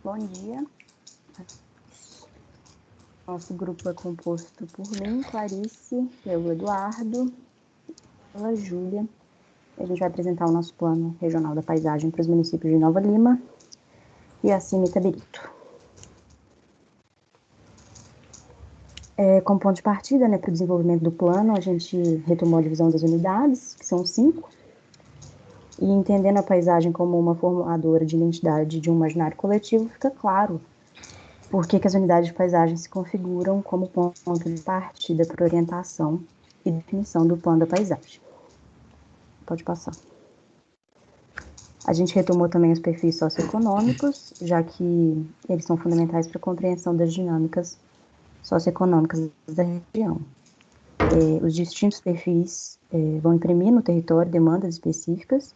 Bom dia. Nosso grupo é composto por mim, Clarice, eu, Eduardo, pela Júlia. A gente vai apresentar o nosso plano regional da paisagem para os municípios de Nova Lima e Acima Itabirito. Como ponto de partida, para o desenvolvimento do plano, a gente retomou a divisão das unidades, que são 5, e entendendo a paisagem como uma formuladora de identidade de um imaginário coletivo, fica claro por que as unidades de paisagem se configuram como ponto de partida para orientação e definição do plano da paisagem. Pode passar. A gente retomou também os perfis socioeconômicos, já que eles são fundamentais para a compreensão das dinâmicas socioeconômicas da região. Os distintos perfis vão imprimir no território demandas específicas,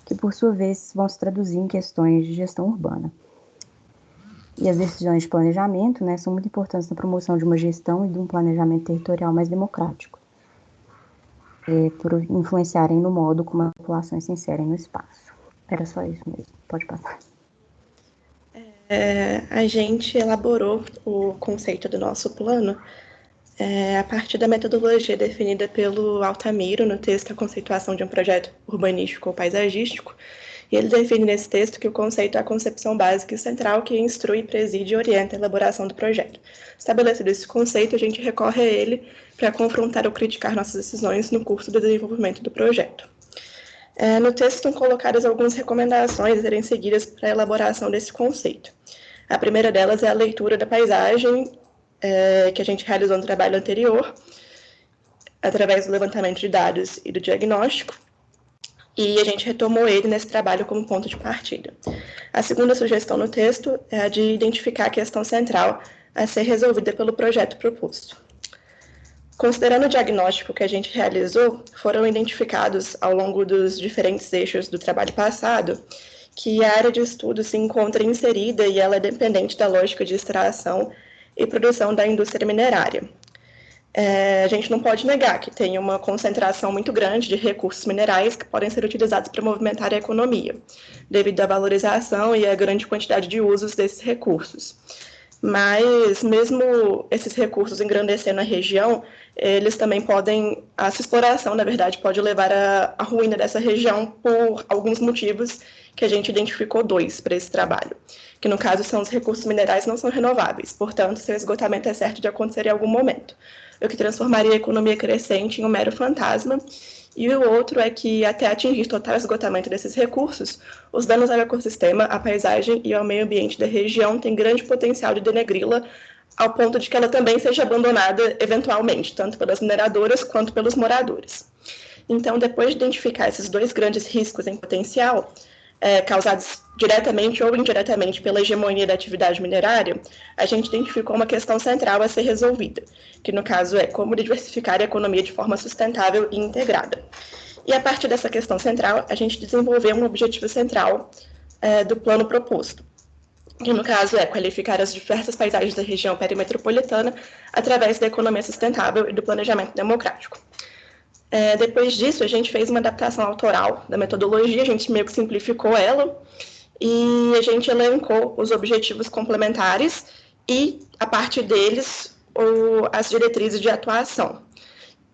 que por sua vez vão se traduzir em questões de gestão urbana. E as decisões de planejamento, são muito importantes na promoção de uma gestão e de um planejamento territorial mais democrático, por influenciarem no modo como as populações se inserem no espaço. Era só isso mesmo, pode passar. A gente elaborou o conceito do nosso plano a partir da metodologia definida pelo Altamiro no texto A Conceituação de um Projeto Urbanístico ou Paisagístico, e ele define nesse texto que o conceito é a concepção básica e central que instrui, preside e orienta a elaboração do projeto. Estabelecido esse conceito, a gente recorre a ele para confrontar ou criticar nossas decisões no curso do desenvolvimento do projeto. No texto estão colocadas algumas recomendações a serem seguidas para a elaboração desse conceito. A primeira delas é a leitura da paisagem, que a gente realizou no trabalho anterior, através do levantamento de dados e do diagnóstico, e a gente retomou ele nesse trabalho como ponto de partida. A segunda sugestão no texto é a de identificar a questão central a ser resolvida pelo projeto proposto. Considerando o diagnóstico que a gente realizou, foram identificados ao longo dos diferentes eixos do trabalho passado que a área de estudo se encontra inserida e ela é dependente da lógica de extração e produção da indústria minerária. A gente não pode negar que tem uma concentração muito grande de recursos minerais que podem ser utilizados para movimentar a economia, devido à valorização e à grande quantidade de usos desses recursos. Mas, mesmo esses recursos engrandecendo a região, eles também podem, essa exploração, na verdade, pode levar à ruína dessa região por alguns motivos que a gente identificou 2 para esse trabalho, que no caso são os recursos minerais não são renováveis, portanto, seu esgotamento é certo de acontecer em algum momento, o que transformaria a economia crescente em um mero fantasma, e o outro é que, até atingir total esgotamento desses recursos, os danos ao ecossistema, à paisagem e ao meio ambiente da região têm grande potencial de denegri-la, ao ponto de que ela também seja abandonada eventualmente, tanto pelas mineradoras quanto pelos moradores. Então, depois de identificar esses 2 grandes riscos em potencial, causados diretamente ou indiretamente pela hegemonia da atividade minerária, a gente identificou uma questão central a ser resolvida, que no caso é como diversificar a economia de forma sustentável e integrada. E a partir dessa questão central, a gente desenvolveu um objetivo central do plano proposto, que no caso é qualificar as diversas paisagens da região perimetropolitana através da economia sustentável e do planejamento democrático. Depois disso, a gente fez uma adaptação autoral da metodologia, a gente meio que simplificou ela, e a gente elencou os objetivos complementares e, a partir deles, as diretrizes de atuação.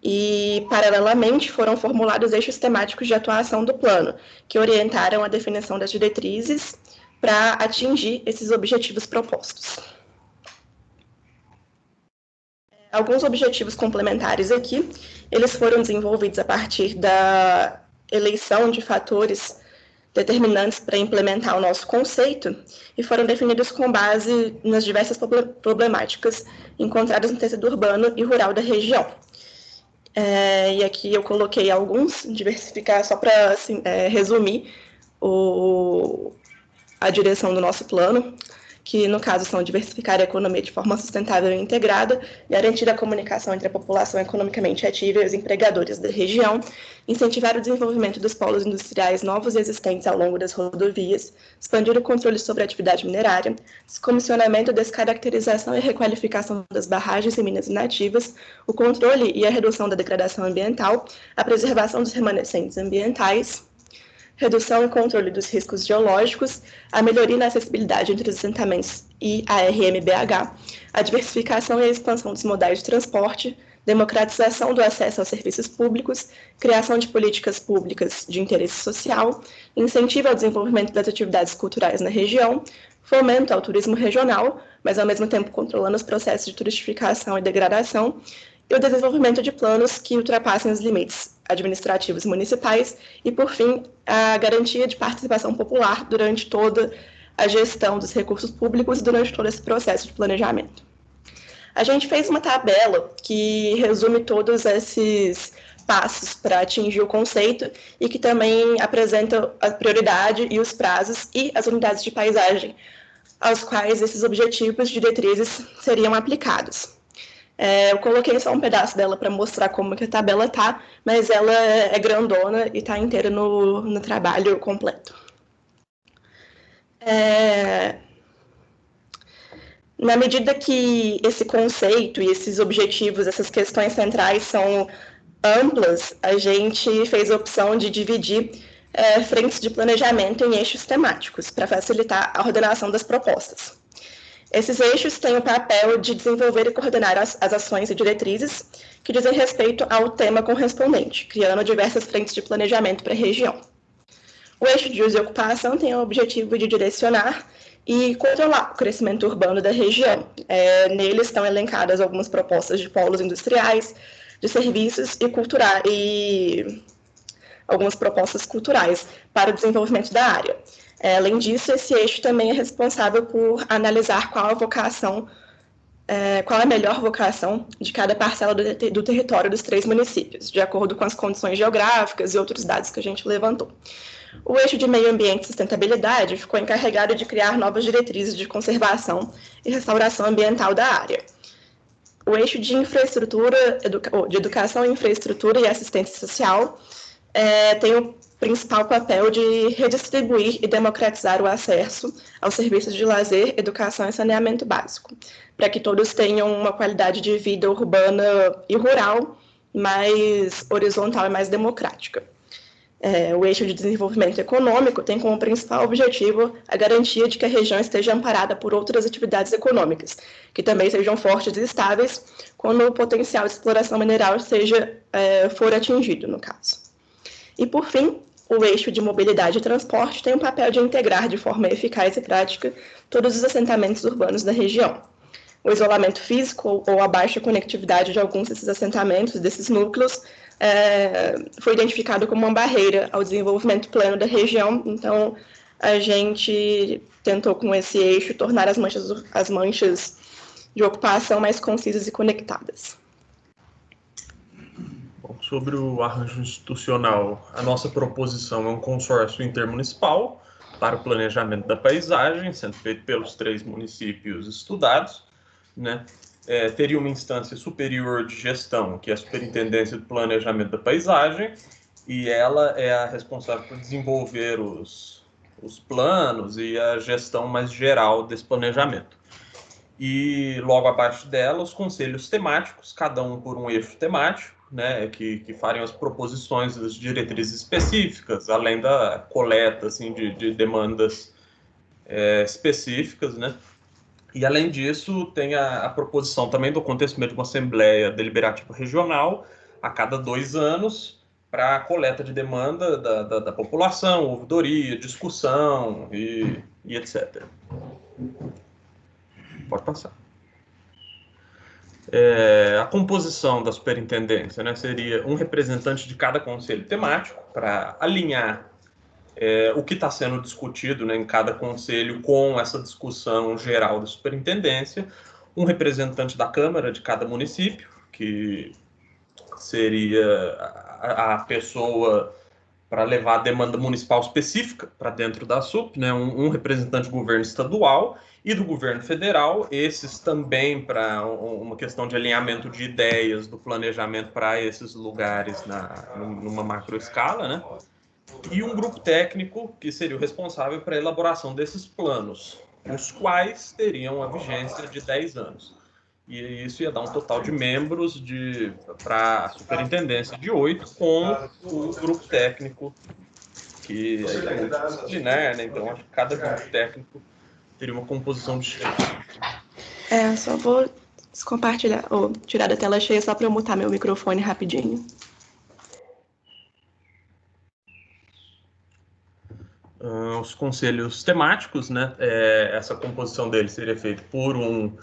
E, paralelamente, foram formulados eixos temáticos de atuação do plano, que orientaram a definição das diretrizes para atingir esses objetivos propostos. Alguns objetivos complementares aqui, eles foram desenvolvidos a partir da eleição de fatores determinantes para implementar o nosso conceito e foram definidos com base nas diversas problemáticas encontradas no tecido urbano e rural da região. E aqui eu coloquei alguns, diversificar só para assim, resumir a direção do nosso plano, que no caso são diversificar a economia de forma sustentável e integrada, garantir a comunicação entre a população economicamente ativa e os empregadores da região, incentivar o desenvolvimento dos polos industriais novos e existentes ao longo das rodovias, expandir o controle sobre a atividade minerária, descomissionamento, descaracterização e requalificação das barragens e minas inativas, o controle e a redução da degradação ambiental, a preservação dos remanescentes ambientais, redução e controle dos riscos geológicos, a melhoria na acessibilidade entre os assentamentos e a RMBH, a diversificação e a expansão dos modais de transporte, democratização do acesso aos serviços públicos, criação de políticas públicas de interesse social, incentivo ao desenvolvimento das atividades culturais na região, fomento ao turismo regional, mas ao mesmo tempo controlando os processos de turistificação e degradação, e o desenvolvimento de planos que ultrapassem os limites administrativos municipais e, por fim, a garantia de participação popular durante toda a gestão dos recursos públicos e durante todo esse processo de planejamento. A gente fez uma tabela que resume todos esses passos para atingir o conceito e que também apresenta a prioridade e os prazos e as unidades de paisagem aos quais esses objetivos e diretrizes seriam aplicados. Eu coloquei só um pedaço dela para mostrar como que a tabela tá, mas ela é grandona e está inteira no trabalho completo. Na medida que esse conceito e esses objetivos, essas questões centrais são amplas, a gente fez a opção de dividir frentes de planejamento em eixos temáticos, para facilitar a ordenação das propostas. Esses eixos têm o papel de desenvolver e coordenar as ações e diretrizes que dizem respeito ao tema correspondente, criando diversas frentes de planejamento para a região. O eixo de uso e ocupação tem o objetivo de direcionar e controlar o crescimento urbano da região. Nele estão elencadas algumas propostas de polos industriais, de serviços e algumas propostas culturais para o desenvolvimento da área. Além disso, esse eixo também é responsável por analisar qual a melhor vocação de cada parcela do território dos 3 municípios, de acordo com as condições geográficas e outros dados que a gente levantou. O eixo de meio ambiente e sustentabilidade ficou encarregado de criar novas diretrizes de conservação e restauração ambiental da área. O eixo de de educação, infraestrutura e assistência social tem o principal papel de redistribuir e democratizar o acesso aos serviços de lazer, educação e saneamento básico, para que todos tenham uma qualidade de vida urbana e rural mais horizontal e mais democrática. O eixo de desenvolvimento econômico tem como principal objetivo a garantia de que a região esteja amparada por outras atividades econômicas, que também sejam fortes e estáveis quando o potencial de exploração mineral for atingido, no caso. E, por fim, o eixo de mobilidade e transporte tem o papel de integrar de forma eficaz e prática todos os assentamentos urbanos da região. O isolamento físico ou a baixa conectividade de alguns desses assentamentos, desses núcleos, foi identificado como uma barreira ao desenvolvimento pleno da região. Então, a gente tentou, com esse eixo, tornar as manchas de ocupação mais concisas e conectadas. Sobre o arranjo institucional, a nossa proposição é um consórcio intermunicipal para o planejamento da paisagem, sendo feito pelos 3 municípios estudados, né? Teria uma instância superior de gestão, que é a Superintendência de Planejamento da Paisagem, e ela é a responsável por desenvolver os planos e a gestão mais geral desse planejamento. E logo abaixo dela, os conselhos temáticos, cada um por um eixo temático, né, que fariam as proposições das diretrizes específicas, além da coleta assim, de demandas específicas, né? E, além disso, tem a proposição também do acontecimento de uma Assembleia Deliberativa Regional a cada 2 anos para a coleta de demanda da população, ouvidoria, discussão e etc. Pode passar. A composição da superintendência, né, seria um representante de cada conselho temático para alinhar o que está sendo discutido, né, em cada conselho com essa discussão geral da superintendência, um representante da Câmara de cada município, que seria a pessoa para levar a demanda municipal específica para dentro da SUP, né, um representante do governo estadual E do governo federal, esses também para uma questão de alinhamento de ideias do planejamento para esses lugares numa macroescala, né? E um grupo técnico que seria o responsável para a elaboração desses planos, os quais teriam a vigência de 10 anos. E isso ia dar um total de membros para a superintendência de 8, com o grupo técnico, que é multidisciplinar, né? Então, acho que cada grupo técnico teria uma composição diferente. Só vou descompartilhar, ou tirar da tela cheia só para eu mutar meu microfone rapidinho. Os conselhos temáticos, né? Essa composição deles seria feita por um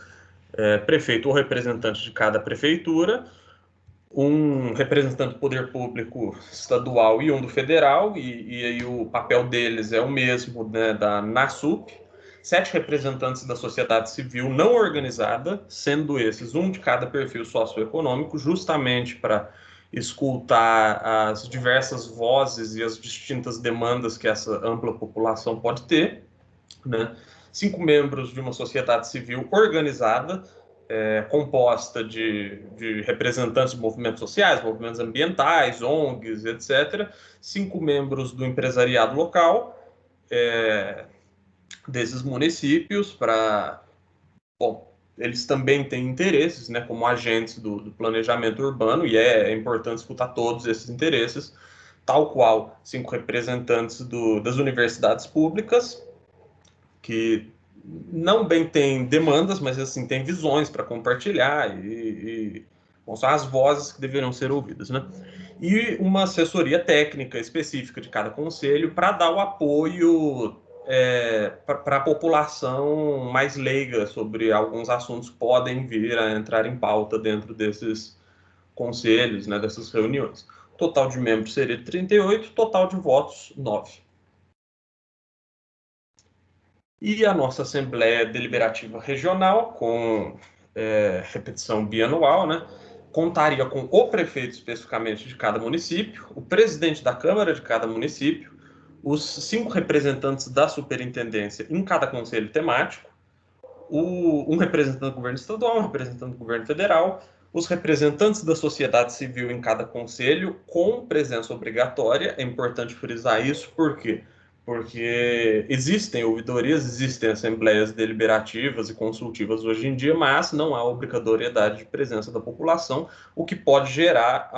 prefeito ou representante de cada prefeitura, um representante do poder público estadual e um do federal, e aí o papel deles é o mesmo, né, da NASUP, 7 representantes da sociedade civil não organizada, sendo esses um de cada perfil socioeconômico, justamente para escutar as diversas vozes e as distintas demandas que essa ampla população pode ter, né? 5 membros de uma sociedade civil organizada, composta de representantes de movimentos sociais, movimentos ambientais, ONGs, etc. 5 membros do empresariado local, desses municípios, bom, eles também têm interesses, né, como agentes do planejamento urbano, e é importante escutar todos esses interesses, tal qual 5 representantes das universidades públicas, que não bem têm demandas, mas assim têm visões para compartilhar bom, são as vozes que deveriam ser ouvidas, né? E uma assessoria técnica específica de cada conselho para dar o apoio para a população mais leiga sobre alguns assuntos que podem vir a entrar em pauta dentro desses conselhos, né, dessas reuniões. O total de membros seria 38, total de votos 9. E a nossa Assembleia Deliberativa Regional, com repetição bianual, né, contaria com o prefeito especificamente de cada município, o presidente da Câmara de cada município, os 5 representantes da superintendência em cada conselho temático, um representante do governo estadual, um representante do governo federal, os representantes da sociedade civil em cada conselho, com presença obrigatória. É importante frisar isso, por quê? Porque existem ouvidorias, existem assembleias deliberativas e consultivas hoje em dia, mas não há obrigatoriedade de presença da população, o que pode gerar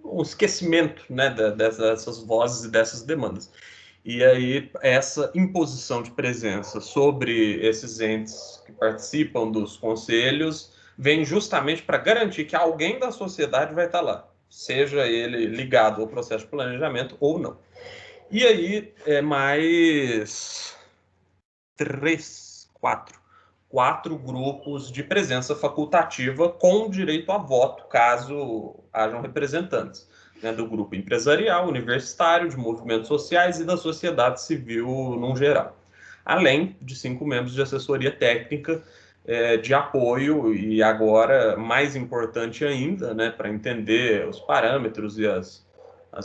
um esquecimento, né, dessas vozes e dessas demandas. E aí, essa imposição de presença sobre esses entes que participam dos conselhos vem justamente para garantir que alguém da sociedade vai estar lá, seja ele ligado ao processo de planejamento ou não. E aí, mais 4 grupos de presença facultativa com direito a voto, caso hajam representantes, né, do grupo empresarial, universitário, de movimentos sociais e da sociedade civil no geral. Além de 5 membros de assessoria técnica de apoio, e agora, mais importante ainda, né, para entender os parâmetros e as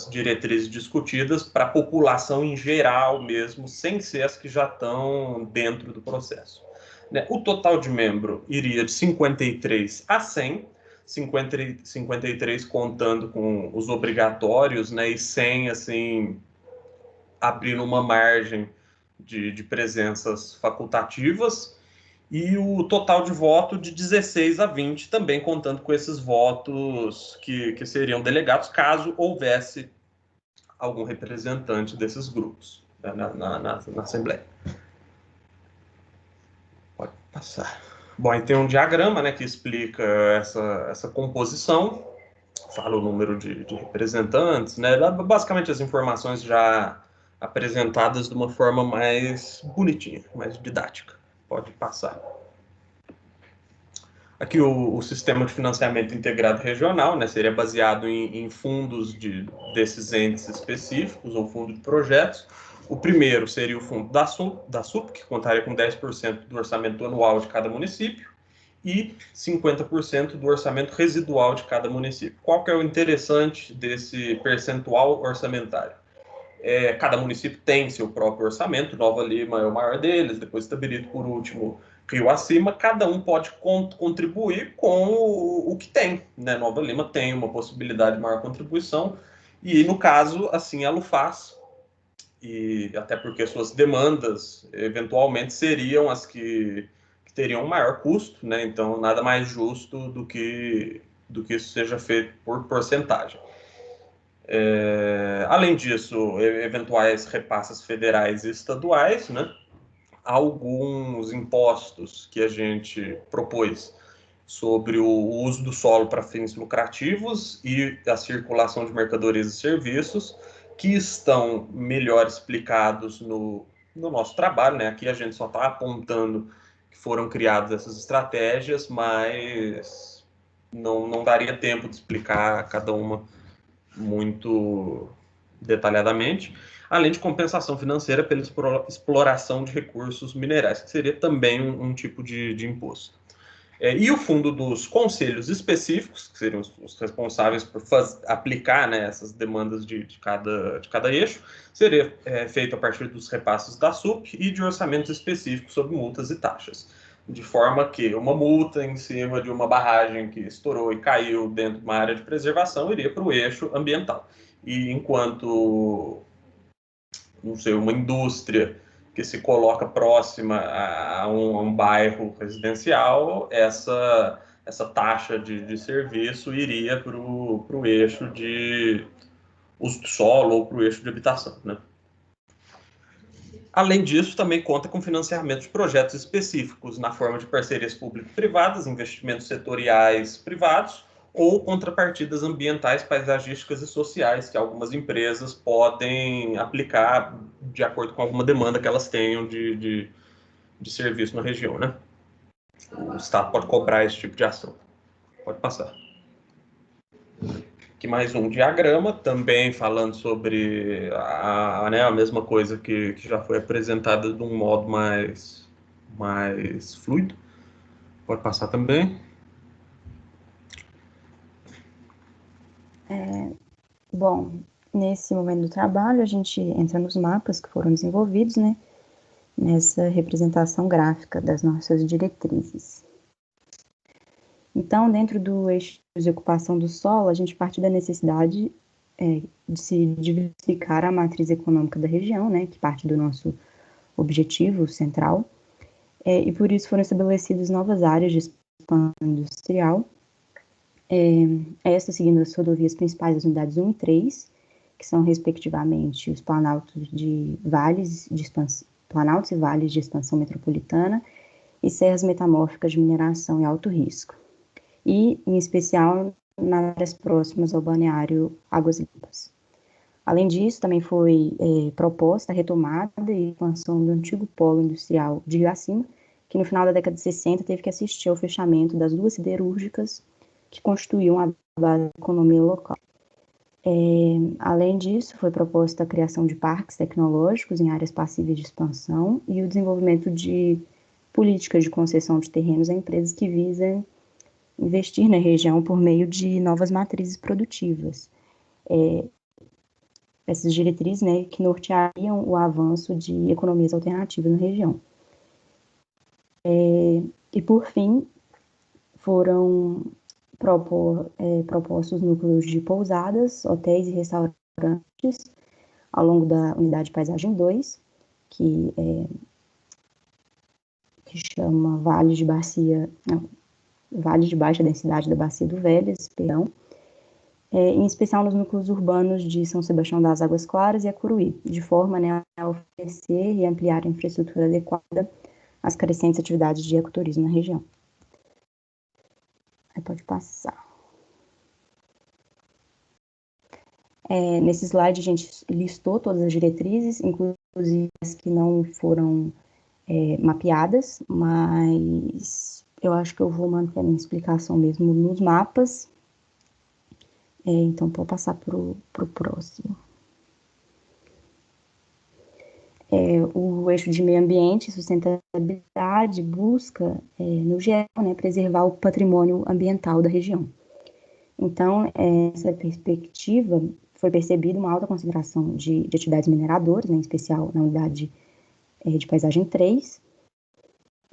diretrizes discutidas para a população em geral mesmo, sem ser as que já estão dentro do processo. O total de membro iria de 53 a 100, 53 contando com os obrigatórios, né, e 100, assim, abrindo uma margem de presenças facultativas, e o total de voto de 16 a 20, também contando com esses votos que seriam delegados, caso houvesse algum representante desses grupos, né, na Assembleia. Pode passar. Bom, aí tem um diagrama, né, que explica essa composição, fala o número de representantes, né, basicamente as informações já apresentadas de uma forma mais bonitinha, mais didática. Pode passar. Aqui o sistema de financiamento integrado regional, né, seria baseado em fundos desses entes específicos ou fundo de projetos. O primeiro seria o fundo da SUP, que contaria com 10% do orçamento anual de cada município e 50% do orçamento residual de cada município. Qual que é o interessante desse percentual orçamentário? Cada município tem seu próprio orçamento, Nova Lima é o maior deles, depois Itabirito, por último, Rio Acima. Cada um pode contribuir com o que tem, né? Nova Lima tem uma possibilidade de maior contribuição, e no caso, assim ela o faz, e até porque suas demandas, eventualmente, seriam as que teriam um maior custo, né? Então, nada mais justo do que isso seja feito por porcentagem. Além disso, eventuais repasses federais e estaduais, né? Alguns impostos que a gente propôs sobre o uso do solo para fins lucrativos e a circulação de mercadorias e serviços, que estão melhor explicados no nosso trabalho, né? Aqui a gente só está apontando que foram criadas essas estratégias, mas não daria tempo de explicar cada uma muito detalhadamente, além de compensação financeira pela exploração de recursos minerais, que seria também um tipo de imposto. E o fundo dos conselhos específicos, que seriam os responsáveis por aplicar, né, essas demandas de cada eixo, seria feito a partir dos repasses da SUP e de orçamentos específicos sobre multas e taxas. De forma que uma multa em cima de uma barragem que estourou e caiu dentro de uma área de preservação iria para o eixo ambiental. E enquanto, não sei, uma indústria que se coloca próxima a um bairro residencial, essa taxa de serviço iria para o eixo de uso do solo ou para o eixo de habitação, né? Além disso, também conta com financiamento de projetos específicos na forma de parcerias público-privadas, investimentos setoriais privados ou contrapartidas ambientais, paisagísticas e sociais que algumas empresas podem aplicar de acordo com alguma demanda que elas tenham de serviço na região, né? O Estado pode cobrar esse tipo de ação. Pode passar. Aqui mais um diagrama, também falando sobre a mesma coisa que já foi apresentada de um modo mais fluido. Pode passar também. Bom, nesse momento do trabalho, a gente entra nos mapas que foram desenvolvidos, né, nessa representação gráfica das nossas diretrizes. Então, dentro do eixo de ocupação do solo, a gente parte da necessidade de se diversificar a matriz econômica da região, né, que parte do nosso objetivo central, e por isso foram estabelecidas novas áreas de expansão industrial, esta seguindo as rodovias principais das unidades 1 e 3, que são, respectivamente, os planaltos e vales de expansão metropolitana e serras metamórficas de mineração e alto risco, e, em especial, nas áreas próximas ao balneário Águas Limpas. Além disso, também foi proposta a retomada e expansão do antigo polo industrial de Rio Acima, que no final da década de 60 teve que assistir ao fechamento das 2 siderúrgicas que constituíam a base da economia local. Além disso, foi proposta a criação de parques tecnológicos em áreas passíveis de expansão e o desenvolvimento de políticas de concessão de terrenos a empresas que visem investir na região por meio de novas matrizes produtivas. Essas diretrizes, né, que norteariam o avanço de economias alternativas na região. E, por fim, foram propostos núcleos de pousadas, hotéis e restaurantes ao longo da unidade Paisagem 2, que chama Vale de Baixa Densidade da Bacia do Velhas, em especial nos núcleos urbanos de São Sebastião das Águas Claras e Acuruí, de forma, né, a oferecer e ampliar a infraestrutura adequada às crescentes atividades de ecoturismo na região. Aí pode passar. Nesse slide a gente listou todas as diretrizes, inclusive as que não foram mapeadas, mas eu acho que eu vou manter a minha explicação mesmo nos mapas. Então, vou passar para o próximo. O eixo de meio ambiente e sustentabilidade busca, no geral, né, preservar o patrimônio ambiental da região. Então, essa perspectiva foi percebida uma alta concentração de atividades mineradoras, né, em especial na unidade de paisagem 3,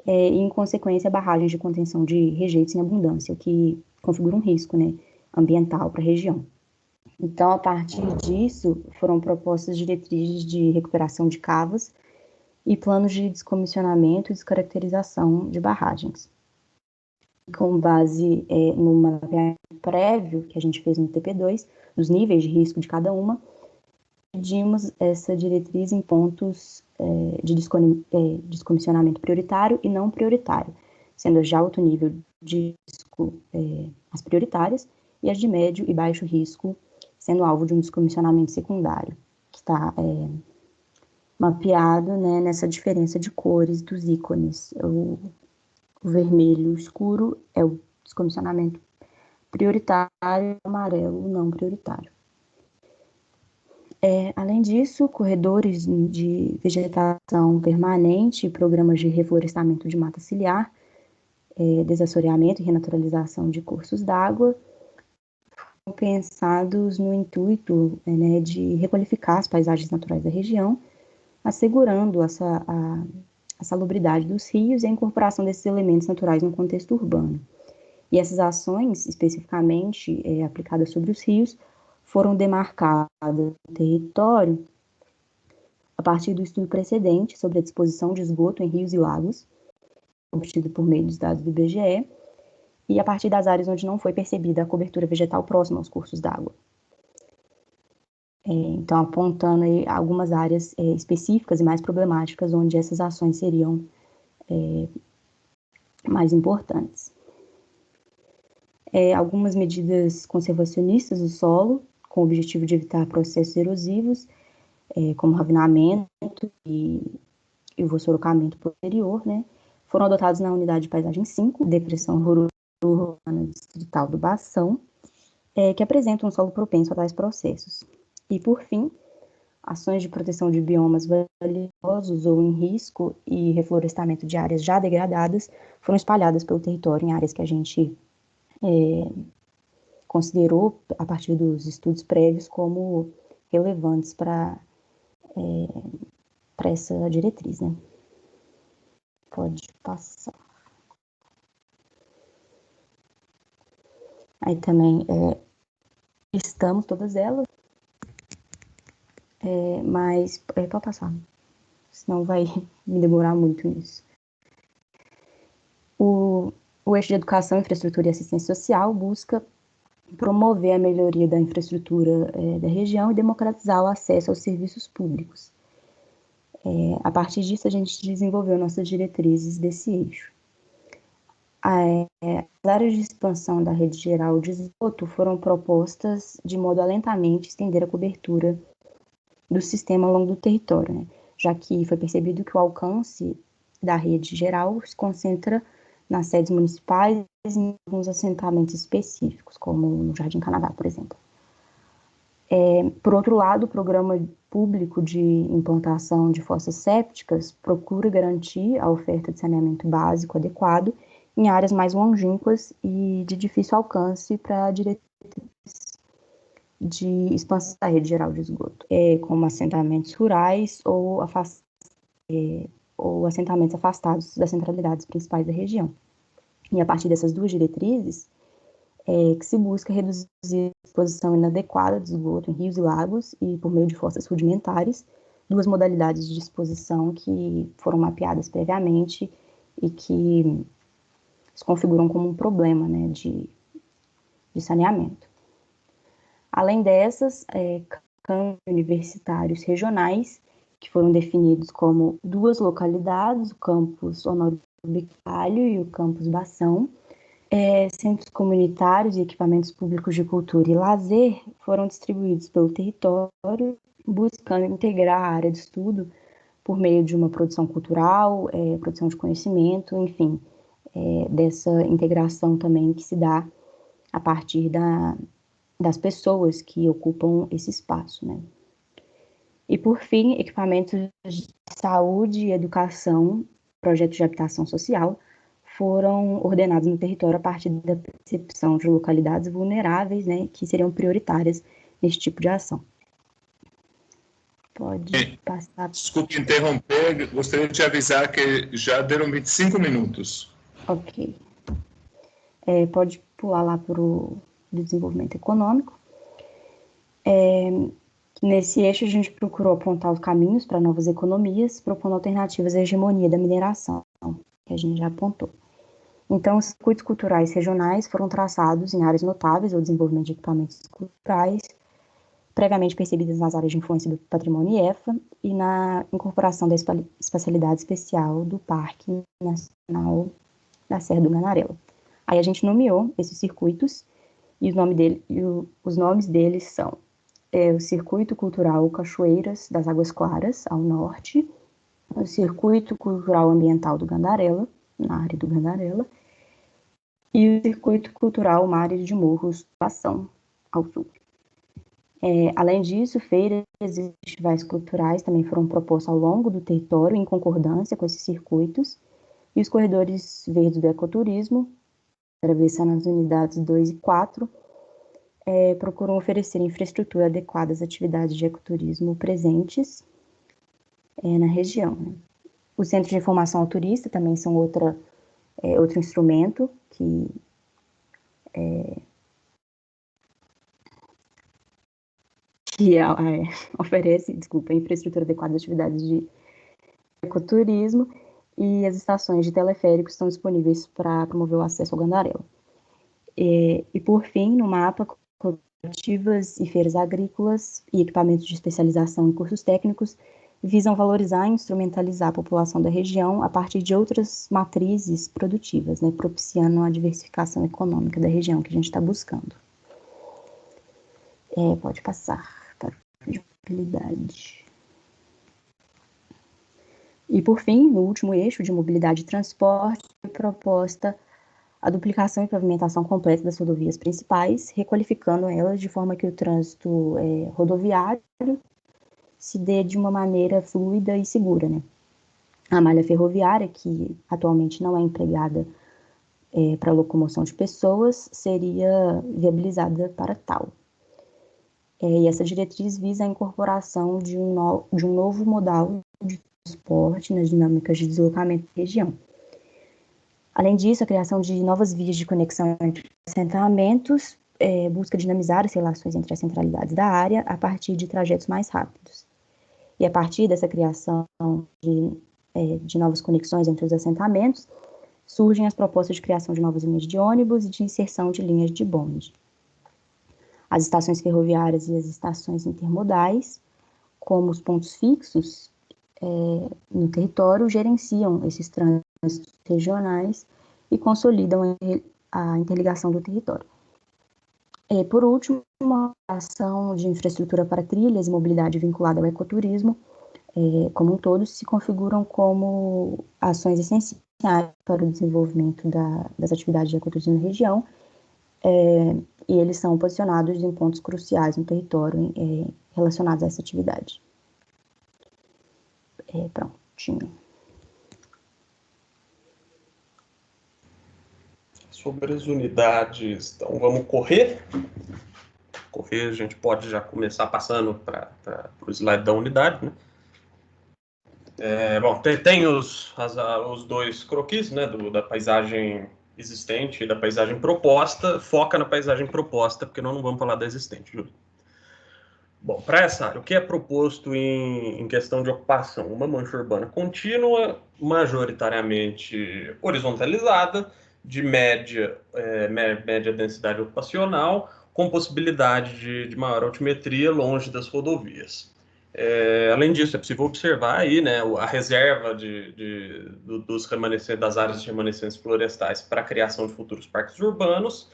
e, em consequência, barragens de contenção de rejeitos em abundância, o que configura um risco, né, ambiental para a região. Então, a partir disso, foram propostas diretrizes de recuperação de cavas e planos de descomissionamento e descaracterização de barragens. Com base no mapeamento prévio que a gente fez no TP2, dos níveis de risco de cada uma, dividimos essa diretriz em pontos de descomissionamento prioritário e não prioritário, sendo de alto nível de risco as prioritárias e as de médio e baixo risco sendo alvo de um descomissionamento secundário, que está mapeado, né, nessa diferença de cores dos ícones. O vermelho escuro é o descomissionamento prioritário, o amarelo não prioritário. Além disso, corredores de vegetação permanente, programas de reflorestamento de mata ciliar, desassoreamento e renaturalização de cursos d'água, foram pensados no intuito, né, de requalificar as paisagens naturais da região, assegurando a salubridade dos rios e a incorporação desses elementos naturais no contexto urbano. E essas ações, especificamente aplicadas sobre os rios, foram demarcadas no território a partir do estudo precedente sobre a disposição de esgoto em rios e lagos, obtido por meio dos dados do IBGE, e a partir das áreas onde não foi percebida a cobertura vegetal próxima aos cursos d'água. Então, apontando aí algumas áreas específicas e mais problemáticas onde essas ações seriam mais importantes. Algumas medidas conservacionistas do solo, com o objetivo de evitar processos erosivos, como ravinamento e o vossorocamento posterior, né, foram adotados na unidade de paisagem 5, Depressão Urbana Distrital do Bação, que apresentam um solo propenso a tais processos. E, por fim, ações de proteção de biomas valiosos ou em risco e reflorestamento de áreas já degradadas foram espalhadas pelo território em áreas que a gente considerou, a partir dos estudos prévios, como relevantes para essa diretriz, né? Pode passar. Aí também listamos todas elas, mas pode passar, senão vai me demorar muito nisso. O eixo de educação, infraestrutura e assistência social busca promover a melhoria da infraestrutura da região e democratizar o acesso aos serviços públicos. A partir disso, a gente desenvolveu nossas diretrizes desse eixo. As áreas de expansão da rede geral de esgoto foram propostas de modo a lentamente estender a cobertura do sistema ao longo do território, né? Já que foi percebido que o alcance da rede geral se concentra nas sedes municipais e em alguns assentamentos específicos, como no Jardim Canadá, por exemplo. Por outro lado, o programa público de implantação de fossas sépticas procura garantir a oferta de saneamento básico adequado em áreas mais longínquas e de difícil alcance para diretrizes de expansão da rede geral de esgoto, como assentamentos rurais ou assentamentos afastados das centralidades principais da região. E a partir dessas duas diretrizes, que se busca reduzir a exposição inadequada de esgoto em rios e lagos e por meio de fossas rudimentares, duas modalidades de exposição que foram mapeadas previamente e que se configuram como um problema, né, de saneamento. Além dessas, campos universitários regionais, que foram definidos como duas localidades, o campus Honório Bicalho e o campus Bação. Centros comunitários e equipamentos públicos de cultura e lazer foram distribuídos pelo território, buscando integrar a área de estudo por meio de uma produção cultural, produção de conhecimento, enfim, dessa integração também que se dá a partir das pessoas que ocupam esse espaço, né? E, por fim, equipamentos de saúde e educação, projetos de habitação social, foram ordenados no território a partir da percepção de localidades vulneráveis, né, que seriam prioritárias nesse tipo de ação. Pode passar. Desculpe interromper, gostaria de avisar que já deram 25 minutos. Ok. Pode pular lá para o desenvolvimento econômico. Nesse eixo, a gente procurou apontar os caminhos para novas economias, propondo alternativas à hegemonia da mineração, que a gente já apontou. Então, os circuitos culturais regionais foram traçados em áreas notáveis ao desenvolvimento de equipamentos culturais, previamente percebidas nas áreas de influência do patrimônio IEFA e na incorporação da espacialidade especial do Parque Nacional da Serra do Gandarela. Aí a gente nomeou esses circuitos e os nomes deles são o Circuito Cultural Cachoeiras das Águas Claras, ao norte, o Circuito Cultural Ambiental do Gandarela, na área do Gandarela, e o Circuito Cultural Mares de Morros do Ação, ao sul. Além disso, feiras e festivais culturais também foram propostos ao longo do território em concordância com esses circuitos, e os corredores verdes do ecoturismo, atravessando as unidades 2 e 4, procuram oferecer infraestrutura adequada às atividades de ecoturismo presentes na região. Né? Os centros de informação ao turista também são outro instrumento que oferece, infraestrutura adequada às atividades de ecoturismo, e as estações de teleférico estão disponíveis para promover o acesso ao Gandarela. E por fim, no mapa, cooperativas e feiras agrícolas e equipamentos de especialização em cursos técnicos visam valorizar e instrumentalizar a população da região a partir de outras matrizes produtivas, né, propiciando a diversificação econômica da região que a gente está buscando. Pode passar para a mobilidade. E, por fim, no último eixo de mobilidade e transporte, foi proposta a duplicação e pavimentação completa das rodovias principais, requalificando elas de forma que o trânsito rodoviário se dê de uma maneira fluida e segura, né? A malha ferroviária, que atualmente não é empregada para locomoção de pessoas, seria viabilizada para tal. E essa diretriz visa a incorporação de um novo modal de transporte nas dinâmicas de deslocamento da região. Além disso, a criação de novas vias de conexão entre assentamentos busca dinamizar as relações entre as centralidades da área a partir de trajetos mais rápidos. E a partir dessa criação de novas conexões entre os assentamentos, surgem as propostas de criação de novas linhas de ônibus e de inserção de linhas de bonde. As estações ferroviárias e as estações intermodais, como os pontos fixos no território, gerenciam esses trânsitos regionais e consolidam a interligação do território. Por último, uma ação de infraestrutura para trilhas e mobilidade vinculada ao ecoturismo, como um todo, se configuram como ações essenciais para o desenvolvimento das atividades de ecoturismo na região, e eles são posicionados em pontos cruciais no território relacionados a essa atividade. Prontinho. Sobre as unidades, então vamos correr. A gente pode já começar passando para o slide da unidade, né? Bom, tem os dois croquis, né, da paisagem existente e da paisagem proposta. Foca na paisagem proposta, porque nós não vamos falar da existente, Júlio. Bom, para essa área, o que é proposto em questão de ocupação? Uma mancha urbana contínua, majoritariamente horizontalizada, de média densidade ocupacional, com possibilidade de maior altimetria longe das rodovias. Além disso, é possível observar aí, né, a reserva das áreas remanescentes florestais para a criação de futuros parques urbanos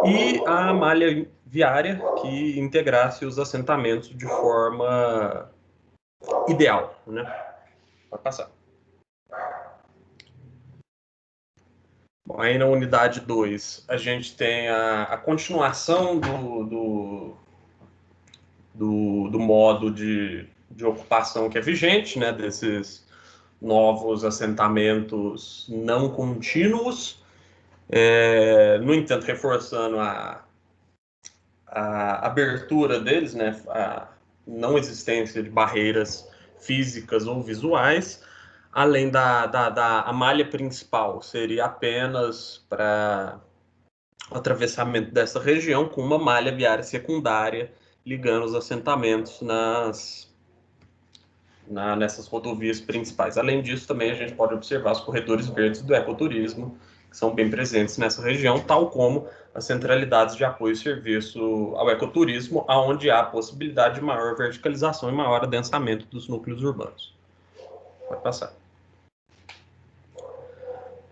e a malha viária que integrasse os assentamentos de forma ideal, né? Pode passar. Bom, aí na unidade 2, a gente tem a continuação do modo de ocupação que é vigente, né, desses novos assentamentos não contínuos, no entanto, reforçando a abertura deles, né, a não existência de barreiras físicas ou visuais, além a malha principal seria apenas para atravessamento dessa região, com uma malha viária secundária ligando os assentamentos nessas rodovias principais. Além disso, também a gente pode observar os corredores verdes do ecoturismo, que são bem presentes nessa região, tal como as centralidades de apoio e serviço ao ecoturismo, onde há a possibilidade de maior verticalização e maior adensamento dos núcleos urbanos. Pode passar.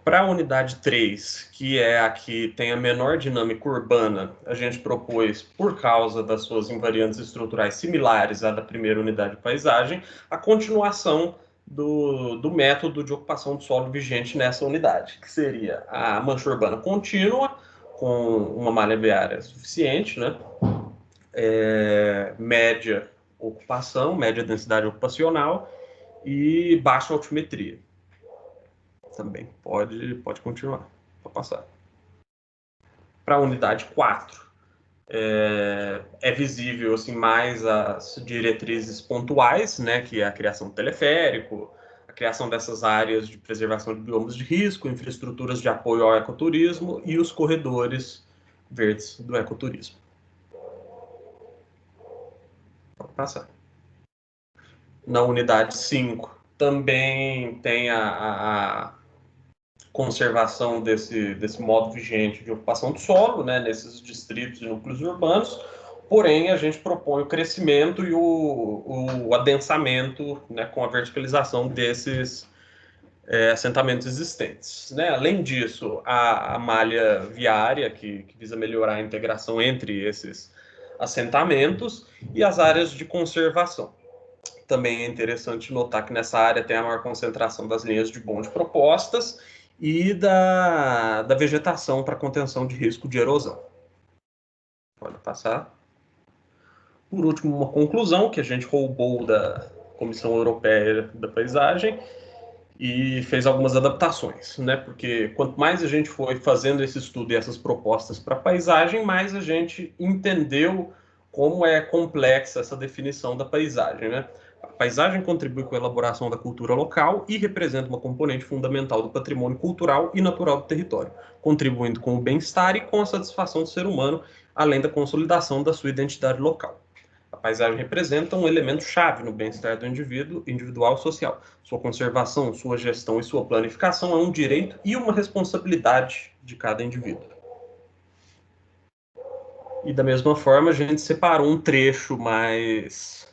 Para a unidade 3, que é a que tem a menor dinâmica urbana, a gente propôs, por causa das suas invariantes estruturais similares à da primeira unidade de paisagem, a continuação do método de ocupação do solo vigente nessa unidade, que seria a mancha urbana contínua, com uma malha viária suficiente, né? Média ocupação, média densidade ocupacional e baixa altimetria. Também pode continuar, pode passar. Para a unidade 4, é visível assim, mais as diretrizes pontuais, né, que é a criação do teleférico, a criação dessas áreas de preservação de biomas de risco, infraestruturas de apoio ao ecoturismo e os corredores verdes do ecoturismo. Pode passar. Na unidade 5, também tem a conservação desse modo vigente de ocupação do solo, né, nesses distritos e núcleos urbanos, porém a gente propõe o crescimento e o adensamento, né, com a verticalização desses assentamentos existentes. Né? Além disso, a malha viária, que visa melhorar a integração entre esses assentamentos, e as áreas de conservação. Também é interessante notar que nessa área tem a maior concentração das linhas de bonde propostas e da vegetação para contenção de risco de erosão. Pode passar. Por último, uma conclusão que a gente roubou da Comissão Europeia da Paisagem e fez algumas adaptações, né? Porque quanto mais a gente foi fazendo esse estudo e essas propostas para a paisagem, mais a gente entendeu como é complexa essa definição da paisagem, né? A paisagem contribui com a elaboração da cultura local e representa uma componente fundamental do patrimônio cultural e natural do território, contribuindo com o bem-estar e com a satisfação do ser humano, além da consolidação da sua identidade local. A paisagem representa um elemento-chave no bem-estar do indivíduo, individual e social. Sua conservação, sua gestão e sua planificação é um direito e uma responsabilidade de cada indivíduo. E da mesma forma, a gente separou um trecho mais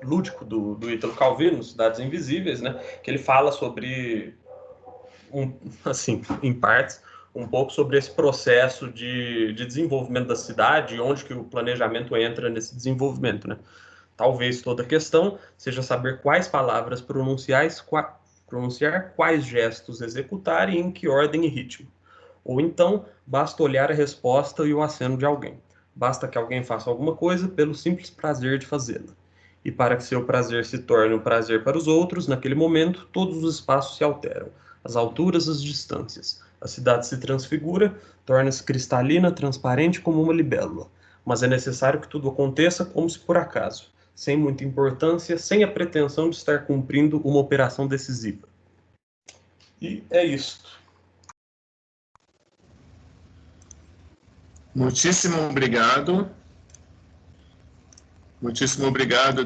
lúdico do Ítalo Calvino, Cidades Invisíveis, né, que ele fala sobre, assim, em partes, um pouco sobre esse processo de desenvolvimento da cidade e onde que o planejamento entra nesse desenvolvimento, né? Talvez toda a questão seja saber quais palavras pronunciar, quais gestos executar e em que ordem e ritmo. Ou então, basta olhar a resposta e o aceno de alguém. Basta que alguém faça alguma coisa pelo simples prazer de fazê-la. E para que seu prazer se torne um prazer para os outros, naquele momento, todos os espaços se alteram. As alturas, as distâncias. A cidade se transfigura, torna-se cristalina, transparente como uma libélula. Mas é necessário que tudo aconteça como se por acaso, sem muita importância, sem a pretensão de estar cumprindo uma operação decisiva. E é isto. Muitíssimo obrigado. Muitíssimo obrigado.